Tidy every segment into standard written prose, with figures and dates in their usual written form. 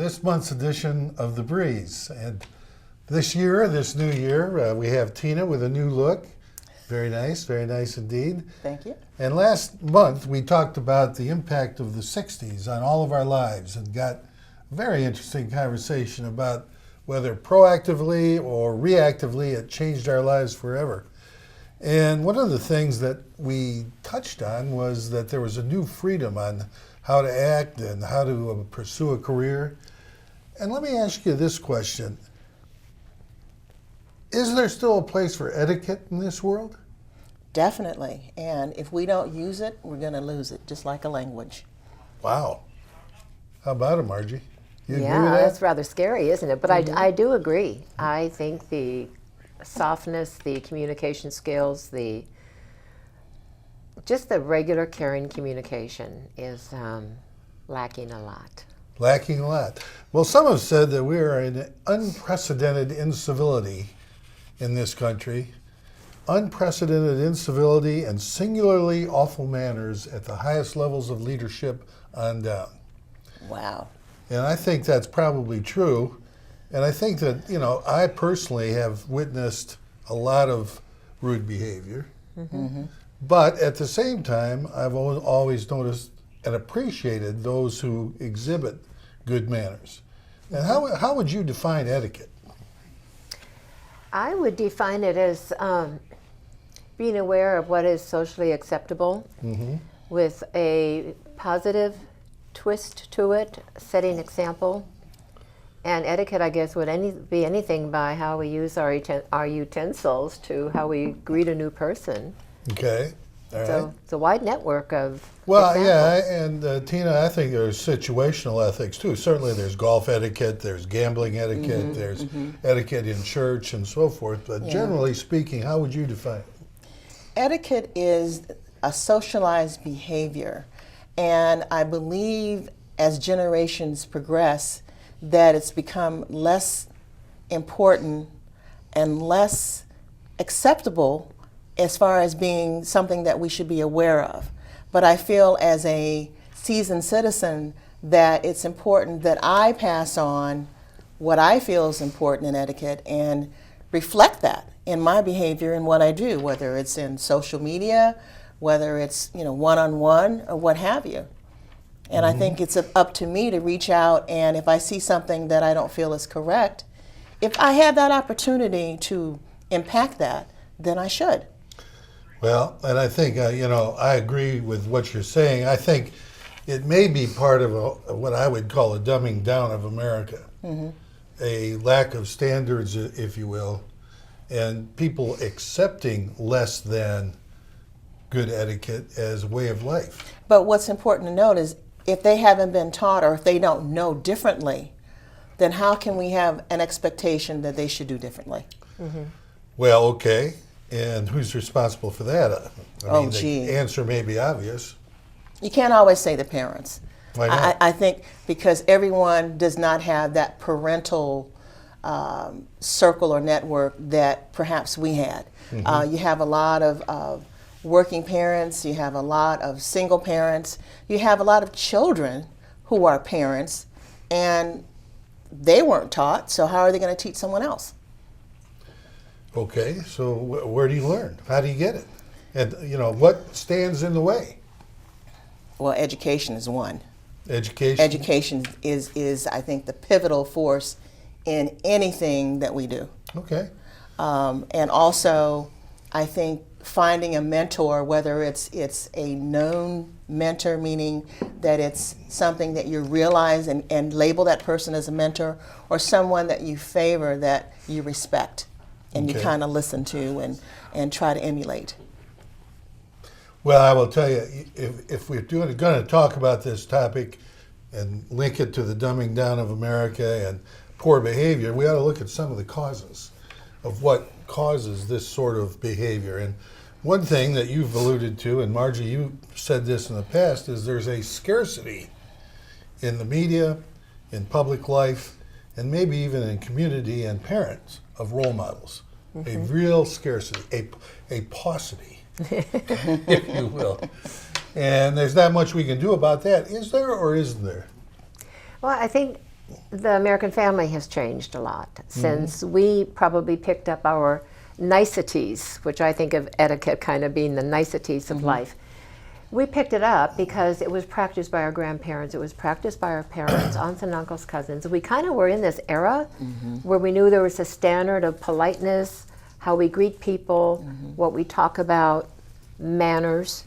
this month's edition of The Breeze. And this new year, we have Tina with a new look. Very nice indeed. Thank you. And last month, we talked about the impact of the 60s on all of our lives and got a very interesting conversation about whether proactively or reactively it changed our lives forever. And one of the things that we touched on was that there was a new freedom on how to act and how to pursue a career. And let me ask you this question. Is there still a place for etiquette in this world? Definitely. And if we don't use it, we're going to lose it, just like a language. Wow. How about it, Margie? You agree with Yeah, that? that's rather scary, isn't it? But I do agree. I think the softness, the communication skills, just the regular caring communication is lacking a lot. Lacking a lot. Well, some have said that we are in unprecedented incivility in this country. Unprecedented incivility and singularly awful manners at the highest levels of leadership on down. Wow. And I think that's probably true. And I think that, I personally have witnessed a lot of rude behavior. Mm-hmm. But at the same time, I've always noticed and appreciated those who exhibit good manners. And how would you define etiquette? I would define it as being aware of what is socially acceptable with a positive twist to it, setting example. And etiquette, I guess, would be anything by how we use our utensils to how we greet a new person. Okay. All right. So it's a wide network of Well, examples. yeah, and Tina, I think there's situational ethics too. Certainly there's golf etiquette, there's gambling etiquette, there's etiquette in church and so forth. But generally speaking, how would you define it? Etiquette is a socialized behavior. And I believe as generations progress that it's become less important and less acceptable as far as being something that we should be aware of. But I feel as a seasoned citizen that it's important that I pass on what I feel is important in etiquette and reflect that in my behavior and what I do, whether it's in social media, whether it's one-on-one or what have you. And I think it's up to me to reach out, and if I see something that I don't feel is correct, if I have that opportunity to impact that, then I should. Well, and I think, I agree with what you're saying. I think it may be part of what I would call a dumbing down of America, a lack of standards, if you will, and people accepting less than good etiquette as a way of life. But what's important to note is if they haven't been taught or if they don't know differently, then how can we have an expectation that they should do differently? Well, okay. And who's responsible for that? The answer may be obvious. You can't always say the parents. Why not? I think because everyone does not have that parental circle or network that perhaps we had. You have a lot of working parents, you have a lot of single parents, you have a lot of children who are parents, and they weren't taught, so how are they going to teach someone else? Okay, so where do you learn? How do you get it? And, what stands in the way? Well, education is one. Education? Education is I think, the pivotal force in anything that we do. Okay. And also, I think finding a mentor, whether it's a known mentor, meaning that it's something that you realize and label that person as a mentor, or someone that you favor, that you respect, and you kind of listen to and try to emulate. Well, I will tell you, if we're going to talk about this topic and link it to the dumbing down of America and poor behavior, we ought to look at some of the causes of what causes this sort of behavior. And one thing that you've alluded to, and Margie, you said this in the past, is there's a scarcity in the media, in public life, and maybe even in community and parents of role models. A real scarcity, a paucity, if you will. And there's not much we can do about that. Is there or isn't there? Well, I think the American family has changed a lot since we probably picked up our niceties, which I think of etiquette kind of being the niceties of life. We picked it up because it was practiced by our grandparents, it was practiced by our parents, aunts and uncles, cousins. We kind of were in this era where we knew there was a standard of politeness, how we greet people, what we talk about, manners.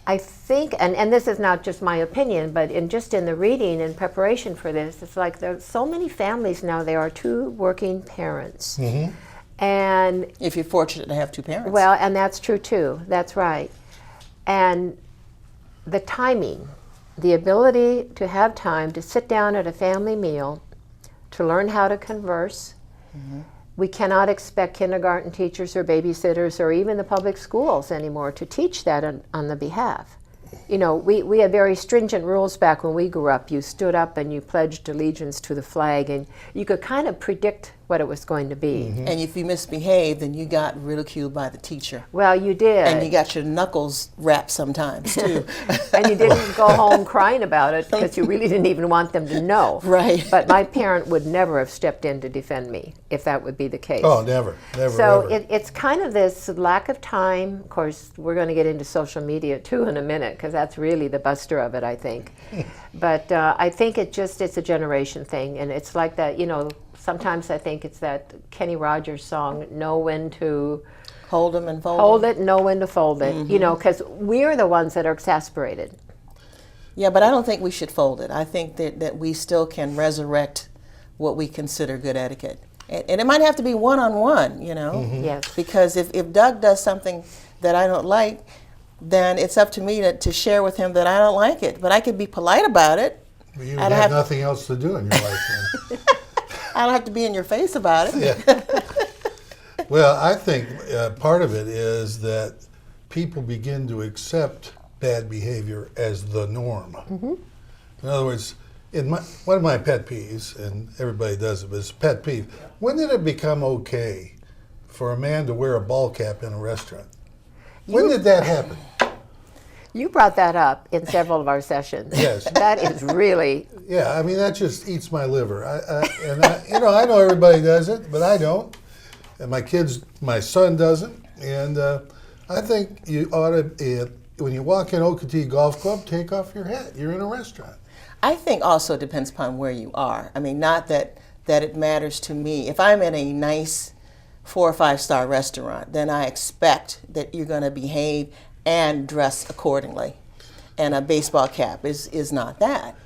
I think, and this is not just my opinion, but just in the reading and preparation for this, it's like there's so many families now, there are two working parents. And If you're fortunate to have two parents. well, and that's true too, that's right. And the timing, the ability to have time to sit down at a family meal, to learn how to converse. We cannot expect kindergarten teachers or babysitters or even the public schools anymore to teach that on the behalf. You know, we had very stringent rules back when we grew up. You stood up and you pledged allegiance to the flag, and you could kind of predict what it was going to be. And if you misbehaved, then you got ridiculed by the teacher. Well, you did. And you got your knuckles rapped sometimes, too. And you didn't go home crying about it because you really didn't even want them to know. Right. But my parent would never have stepped in to defend me if that would be the case. Oh, never, So ever. it's kind of this lack of time. Of course, we're going to get into social media too in a minute because that's really the buster of it, I think. But I think it's a generation thing, and it's like that. You know, sometimes I think it's that Kenny Rogers song, "Know when to Hold them and fold hold them. it, know when to fold it." You know, because we're the ones that are exasperated. Yeah, but I don't think we should fold it. I think that we still can resurrect what we consider good etiquette. And it might have to be one-on-one, you know? Yes. Because if Doug does something that I don't like, then it's up to me to share with him that I don't like it. But I could be polite about it. You I'd have have- nothing else to do in your life then. I don't have to be in your face about it. Yeah. Well, I think part of it is that people begin to accept bad behavior as the norm. In other words, one of my pet peeves, and everybody does it, but it's a pet peeve. When did it become okay for a man to wear a ball cap in a restaurant? When did that happen? You brought that up in several of our sessions. Yes. That is really, Yeah, I mean, that just eats my liver. I know everybody does it, but I don't. And my son doesn't. And I think you ought to, when you walk in Okatee Golf Club, take off your hat. You're in a restaurant. I think also it depends upon where you are. I mean, not that it matters to me. If I'm in a nice 4 or 5 star restaurant, then I expect that you're going to behave and dress accordingly. And a baseball cap is not that.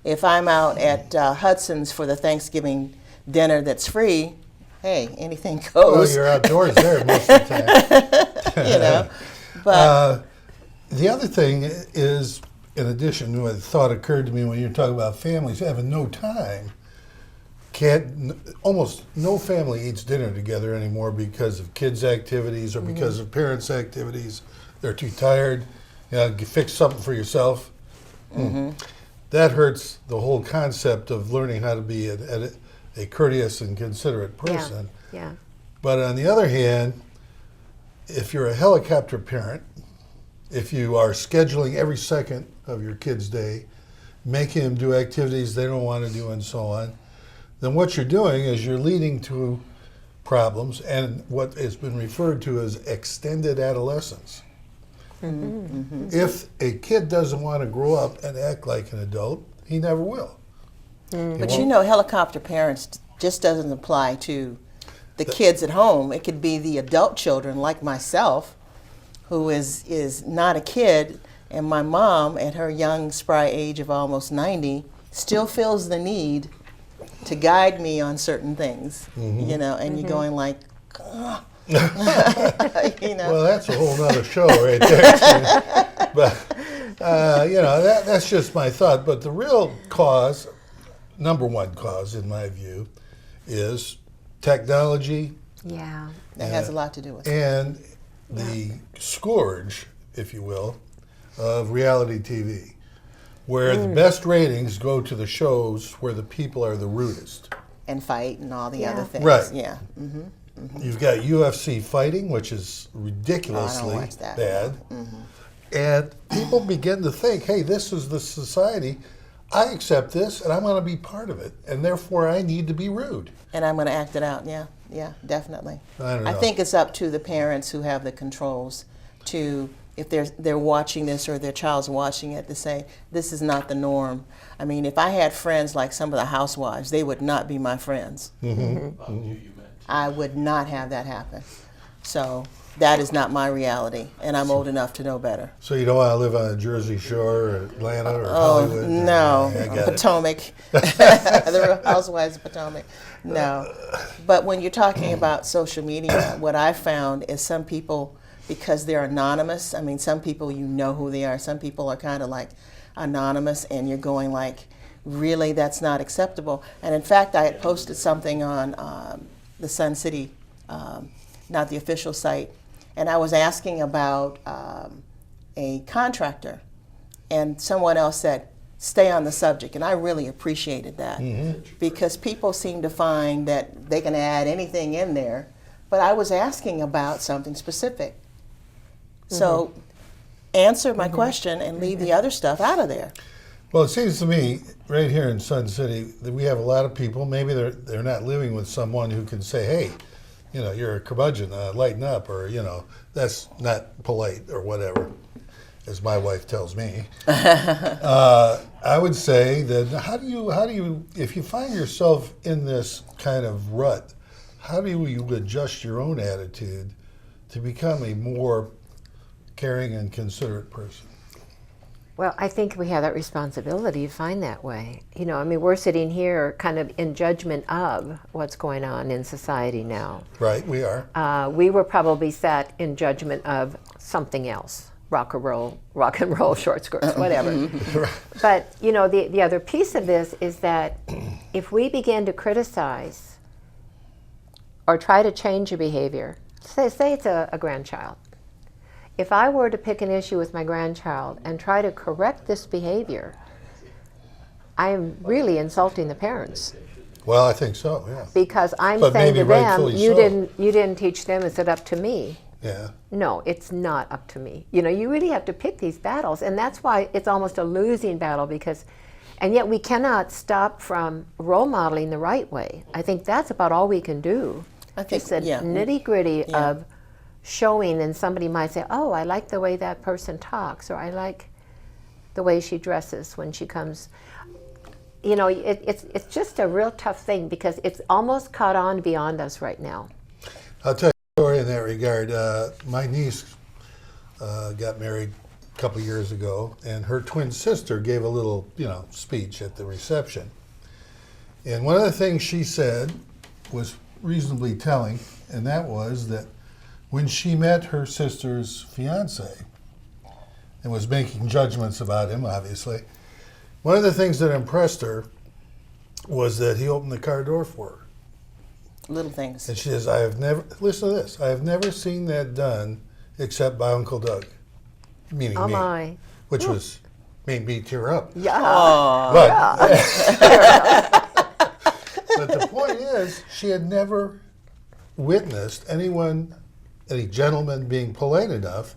If I'm out at Hudson's for the Thanksgiving dinner that's free, hey, anything Well, goes. you're outdoors there most of the time. You know. But The other thing is, in addition to what thought occurred to me when you're talking about families having no time, almost no family eats dinner together anymore because of kids' activities or because of parents' activities. They're too tired. You fix something for yourself. That hurts the whole concept of learning how to be a courteous and considerate person. yeah. But on the other hand, if you're a helicopter parent, if you are scheduling every second of your kid's day, making them do activities they don't want to do and so on, then what you're doing is you're leading to problems and what has been referred to as extended adolescence. If a kid doesn't want to grow up and act like an adult, he never will. But you know, helicopter parents just doesn't apply to the kids at home. It could be the adult children like myself, who is not a kid, and my mom at her young, spry age of almost 90 still feels the need to guide me on certain things, you know, and you're going like, "Ugh." You know. Well, that's a whole nother show right there. But, that's just my thought. But the real cause, number one cause in my view, is technology Yeah. That has a lot to do with it. and the scourge, if you will, of reality TV, where the best ratings go to the shows where the people are the rudest. And fight and all the Yeah. other things. Right. Yeah. You've got UFC fighting, which is ridiculously watch that. bad. And people begin to think, hey, this is the society I accept this and I'm going to be part of it, and therefore I need to be rude. And I'm going to act it out. Yeah, definitely. I don't know. I think it's up to the parents who have the controls to, if they're watching this or their child's watching it, to say, this is not the norm. I mean, if I had friends like some of the housewives, they would not be my friends. I would not have that happen. So that is not my reality, and I'm old enough to know better. So you don't want to live on the Jersey Shore or Atlanta or Hollywood? No, I got it. Potomac, the Real Housewives of Potomac. No, but when you're talking about social media, what I found is some people, because they're anonymous. I mean, some people you know who they are. Some people are kind of like anonymous, and you're going like, really, that's not acceptable. And in fact, I had posted something on the Sun City, not the official site, and I was asking about a contractor, and someone else said, stay on the subject, and I really appreciated that because people seem to find that they can add anything in there, but I was asking about something specific. So answer my question and leave the other stuff out of there. Well, it seems to me, right here in Sun City, that we have a lot of people, maybe they're not living with someone who can say, hey, you know, you're a curmudgeon, lighten up, or, you know, that's not polite, or whatever, as my wife tells me. I would say that how do you, if you find yourself in this kind of rut, how do you adjust your own attitude to become a more caring and considerate person? Well, I think we have that responsibility to find that way. You know, I mean, we're sitting here kind of in judgment of what's going on in society now. Right, we are. We were probably sat in judgment of something else, rock and roll, short skirts, whatever. But, you know, the other piece of this is that if we begin to criticize or try to change a behavior, say it's a grandchild. If I were to pick an issue with my grandchild and try to correct this behavior, I am really insulting the parents. Well, I think so, yeah. Because I'm But saying maybe to them, rightfully you so. didn't teach them, is it up to me? Yeah. No, it's not up to me. You know, you really have to pick these battles, and that's why it's almost a losing battle, because, and yet we cannot stop from role modeling the right way. I think that's about all we can do. I think, Just the yeah. nitty-gritty of showing, and somebody might say, oh, I like the way that person talks, or I like the way she dresses when she comes. You know, it's just a real tough thing because it's almost caught on beyond us right now. I'll tell you a story in that regard. My niece got married a couple years ago, and her twin sister gave a little, speech at the reception. And one of the things she said was reasonably telling, and that was that when she met her sister's fiance and was making judgments about him, obviously, one of the things that impressed her was that he opened the car door for her. Little things. And she says, listen to this, I have never seen that done except by Uncle Doug, meaning Oh me, my. which made me tear up. Yeah. But the point is, she had never witnessed any gentleman being polite enough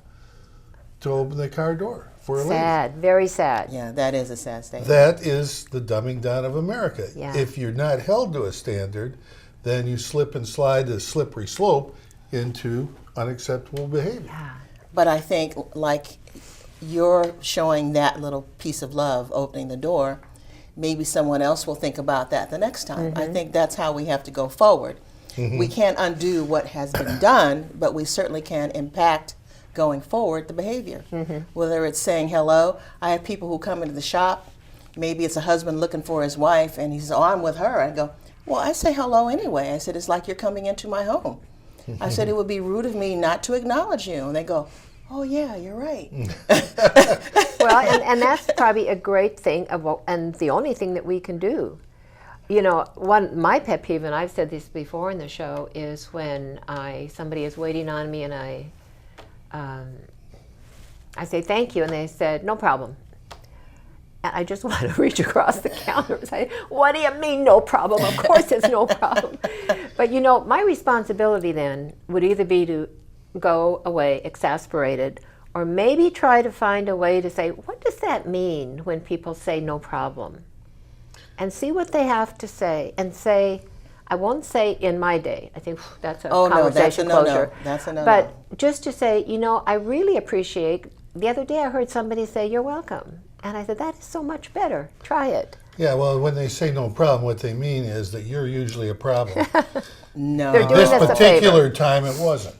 to open the car door for a lady. Sad, very sad. Yeah, that is a sad statement. That is the dumbing down of America. Yeah. If you're not held to a standard, then you slip and slide the slippery slope into unacceptable behavior. Yeah. But I think, like, you're showing that little piece of love, opening the door, maybe someone else will think about that the next time. I think that's how we have to go forward. We can't undo what has been done, but we certainly can impact going forward the behavior. Whether it's saying hello. I have people who come into the shop, maybe it's a husband looking for his wife, and he says, oh, I'm with her. I go, well, I say hello anyway. I said, it's like you're coming into my home. I said, it would be rude of me not to acknowledge you. And they go, oh yeah, you're right. Well, and that's probably a great thing, and the only thing that we can do. You know, my pet peeve, and I've said this before in the show, is when somebody is waiting on me and I say thank you, and they said no problem. And I just want to reach across the counter and say, what do you mean no problem? Of course it's no problem. But you know, my responsibility then would either be to go away exasperated, Or maybe try to find a way to say, what does that mean when people say no problem? And see what they have to say. And say, I won't say in my day. I think that's a conversation closure. That's a no-no. But just to say, I really appreciate, the other day I heard somebody say, you're welcome. And I said, that is so much better. Try it. Yeah, well, when they say no problem, what they mean is that you're usually a problem. No. They're doing This us a particular time, it wasn't.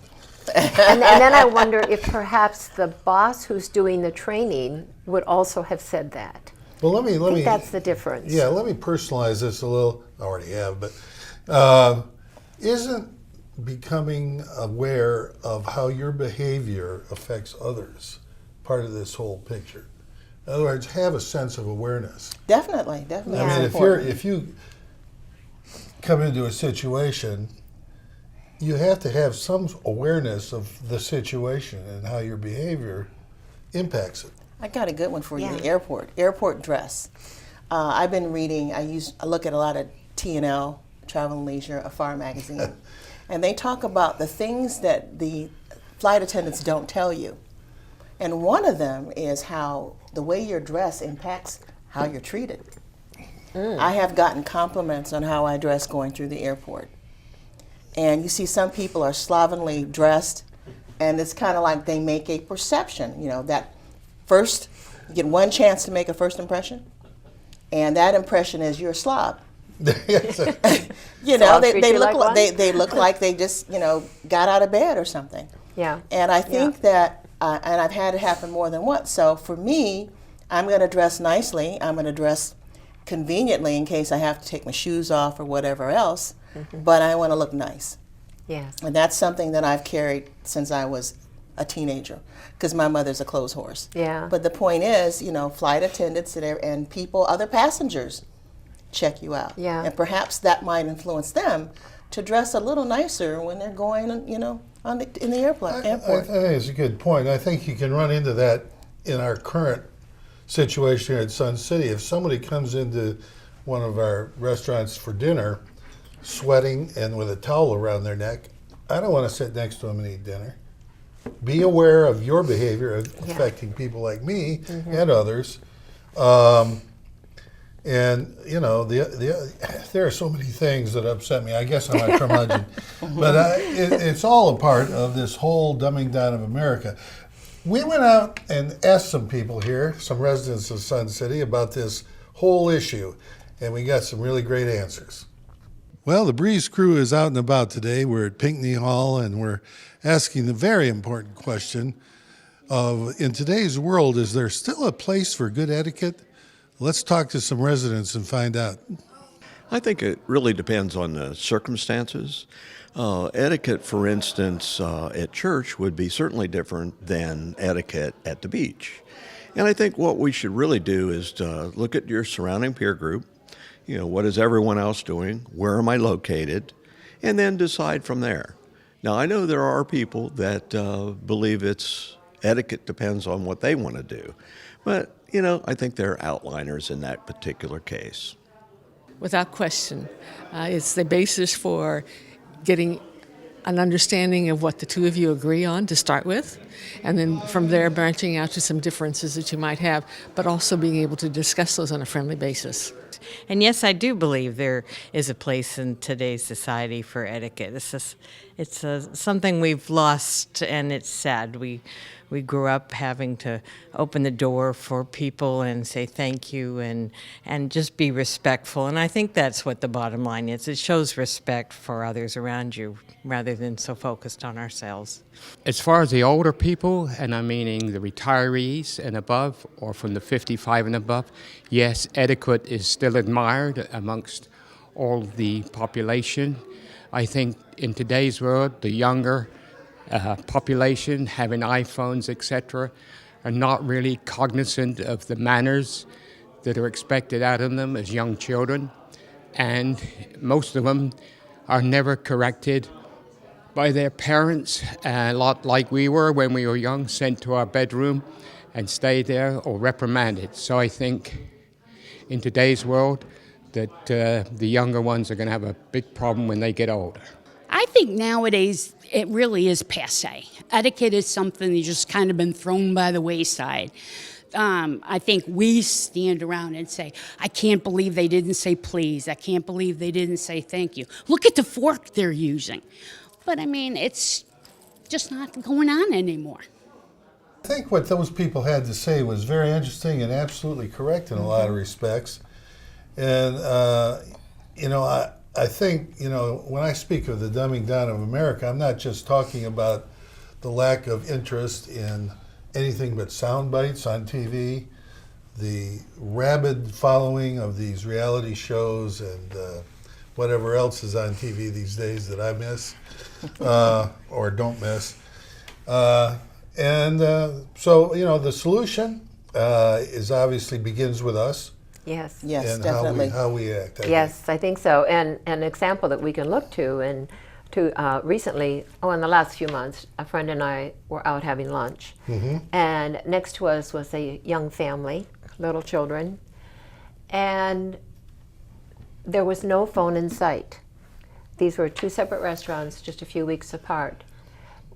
And then I wonder if perhaps the boss who's doing the training would also have said that. Well, let I think me. that's the difference. Yeah, let me personalize this a little. I already have, but isn't becoming aware of how your behavior affects others part of this whole picture? In other words, have a sense of awareness. Definitely. Yeah. I mean, Important. if you come into a situation, you have to have some awareness of the situation and how your behavior impacts it. I got a good one for you. Yeah. The airport dress. I've been reading. I look at a lot of T&L, Travel and Leisure, Afar magazine, and they talk about the things that the flight attendants don't tell you. And one of them is how the way you're dressed impacts how you're treated. I have gotten compliments on how I dress going through the airport. And you see some people are slovenly dressed, and it's kind of like they make a perception, that first, you get one chance to make a first impression, and that impression is you're a slob. Yes. They look like they look like they just got out of bed or something. Yeah. And I think that, and I've had it happen more than once. So for me, I'm going to dress nicely. I'm going to dress conveniently in case I have to take my shoes off or whatever else. But I want to look nice. Yes. And that's something that I've carried since I was a teenager, because my mother's a clothes horse. Yeah. But the point is, flight attendants and people, other passengers, check you out. Yeah. And perhaps that might influence them to dress a little nicer when they're going, in the airport. I think it's a good point. I think you can run into that in our current situation here at Sun City. If somebody comes into one of our restaurants for dinner sweating and with a towel around their neck, I don't want to sit next to them and eat dinner. Be aware of your behavior affecting people like me and others. And there are so many things that upset me. I guess I'm a curmudgeon, but it's all a part of this whole dumbing down of America. We went out and asked some people here, some residents of Sun City, about this whole issue, and we got some really great answers. Well, the Breeze crew is out and about today. We're at Pinkney Hall, and we're asking the very important question of, in today's world, is there still a place for good etiquette? Let's talk to some residents and find out. I think it really depends on the circumstances. Etiquette, for instance, at church would be certainly different than etiquette at the beach. And I think what we should really do is to look at your surrounding peer group. What is everyone else doing? Where am I located? And then decide from there. Now, I know there are people that believe etiquette depends on what they want to do. But, I think there are outliners in that particular case. Without question. It's the basis for getting an understanding of what the two of you agree on to start with, and then from there branching out to some differences that you might have, but also being able to discuss those on a friendly basis. And yes, I do believe there is a place in today's society for etiquette. It's something we've lost, and it's sad. We grew up having to open the door for people and say thank you and just be respectful. And I think that's what the bottom line is. It shows respect for others around you rather than so focused on ourselves. As far as the older people, and I'm meaning the retirees and above, or from the 55 and above, yes, etiquette is still admired amongst all the population. I think in today's world, the younger population having iPhones, etc., are not really cognizant of the manners that are expected out of them as young children, and most of them are never corrected by their parents, a lot like we were when we were young, sent to our bedroom and stayed there or reprimanded. So I think in today's world that the younger ones are going to have a big problem when they get older. I I think nowadays it really is passe. Etiquette is something that's just kind of been thrown by the wayside. I think we stand around and say, I can't believe they didn't say please. I can't believe they didn't say thank you. Look at the fork they're using. But I mean, it's just not going on anymore. I think what those people had to say was very interesting and absolutely correct in a lot of respects. And, I think, when I speak of the dumbing down of America, I'm not just talking about the lack of interest in anything but sound bites on TV, the rabid following of these reality shows and whatever else is on TV these days that I miss or don't miss. So, the solution is obviously begins with us. Yes. Yes, and definitely. how we act. Yes, I think so. And an example that we can look to, and recently, in the last few months, a friend and I were out having lunch. And next to us was a young family, little children, and there was no phone in sight. These were two separate restaurants just a few weeks apart,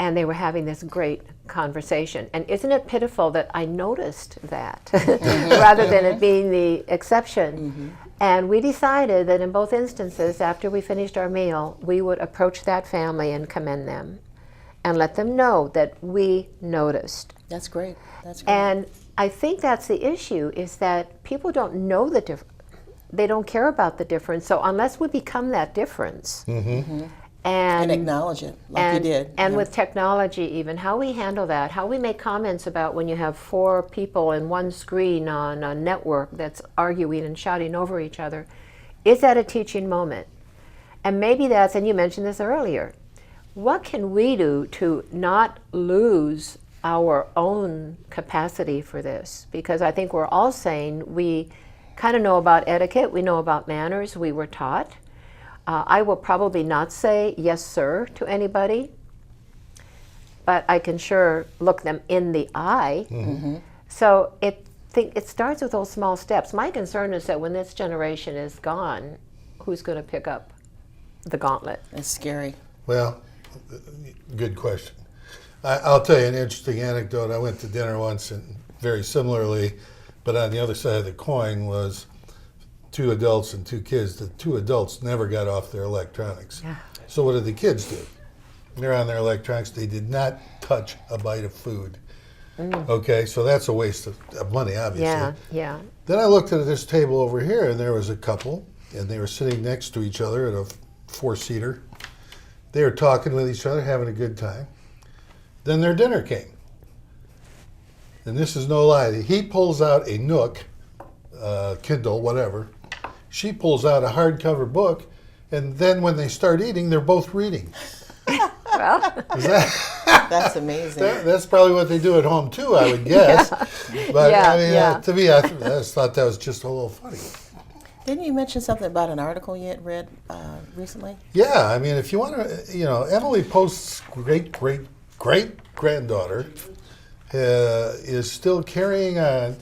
and they were having this great conversation. And isn't it pitiful that I noticed that rather than it being the exception? And we decided that in both instances, after we finished our meal, we would approach that family and commend them and let them know that we noticed. That's great. That's great. And I think that's the issue, is that people don't know the difference. They don't care about the difference. So unless we become that difference, and acknowledge it like you did. And Yeah. with technology even, how we handle that, how we make comments about when you have 4 people in one screen on a network that's arguing and shouting over each other, is that a teaching moment? And maybe that's, and you mentioned this earlier, what can we do to not lose our own capacity for this? Because I think we're all saying we kind of know about etiquette, we know about manners, we were taught. I will probably not say yes sir to anybody, but I can sure look them in the eye. So it starts with those small steps. My concern is that when this generation is gone, who's going to pick up the gauntlet? It's scary. Well, good question. I'll tell you an interesting anecdote. I went to dinner once, and very similarly, but on the other side of the coin was 2 adults and 2 kids. The 2 adults never got off their electronics. So what did the kids do? They're on their electronics. They did not touch a bite of food. Okay, so that's a waste of money, obviously. Yeah. Then I looked at this table over here, and there was a couple, and they were sitting next to each other at a 4-seater. They were talking with each other, having a good time. Then their dinner came. And this is no lie. He pulls out a Nook, Kindle, whatever. She pulls out a hardcover book, and then when they start eating, they're both reading. That's amazing. That's probably what they do at home too, I would guess. But I mean, to me, I just thought that was just a little funny. Didn't you mention something about an article you had read recently? Yeah, I mean, if you want to, Emily Post's great-great-great-granddaughter is still carrying on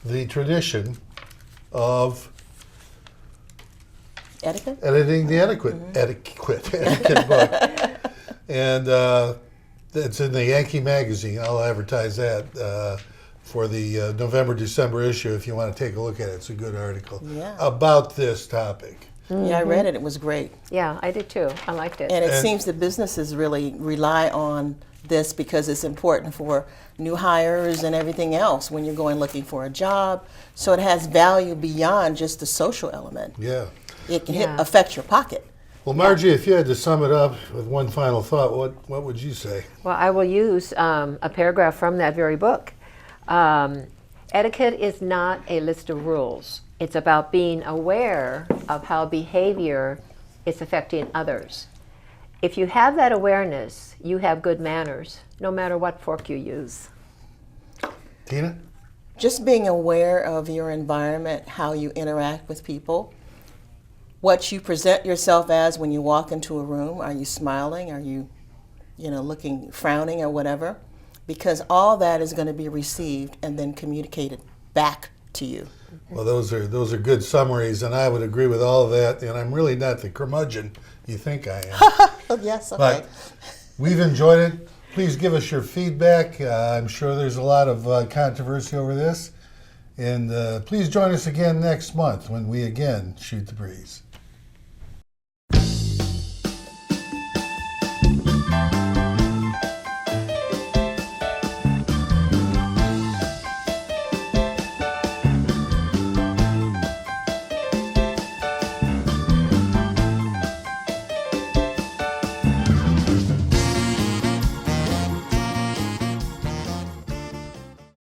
the tradition of editing the etiquette book. And it's in the Yankee magazine. I'll advertise that for the November-December issue if you want to take a look at it. It's a good article about this topic. Yeah, I read it. It was great. Yeah, I did too. I liked it. And it seems that businesses really rely on this because it's important for new hires and everything else when you're going looking for a job. So it has value beyond just the social element. Yeah. It can affect your pocket. Well, Margie, if you had to sum it up with one final thought, what would you say? Well, I will use a paragraph from that very book. Etiquette is not a list of rules. It's about being aware of how behavior is affecting others. If you have that awareness, you have good manners, no matter what fork you use. Tina? Just being aware of your environment, how you interact with people, what you present yourself as when you walk into a room. Are you smiling? Are you, looking, frowning or whatever? Because all that is going to be received and then communicated back to you. Well, those are good summaries, and I would agree with all of that. And I'm really not the curmudgeon you think I am. Oh, yes, okay. But we've enjoyed it. Please give us your feedback. I'm sure there's a lot of controversy over this. And please join us again next month when we again shoot the breeze.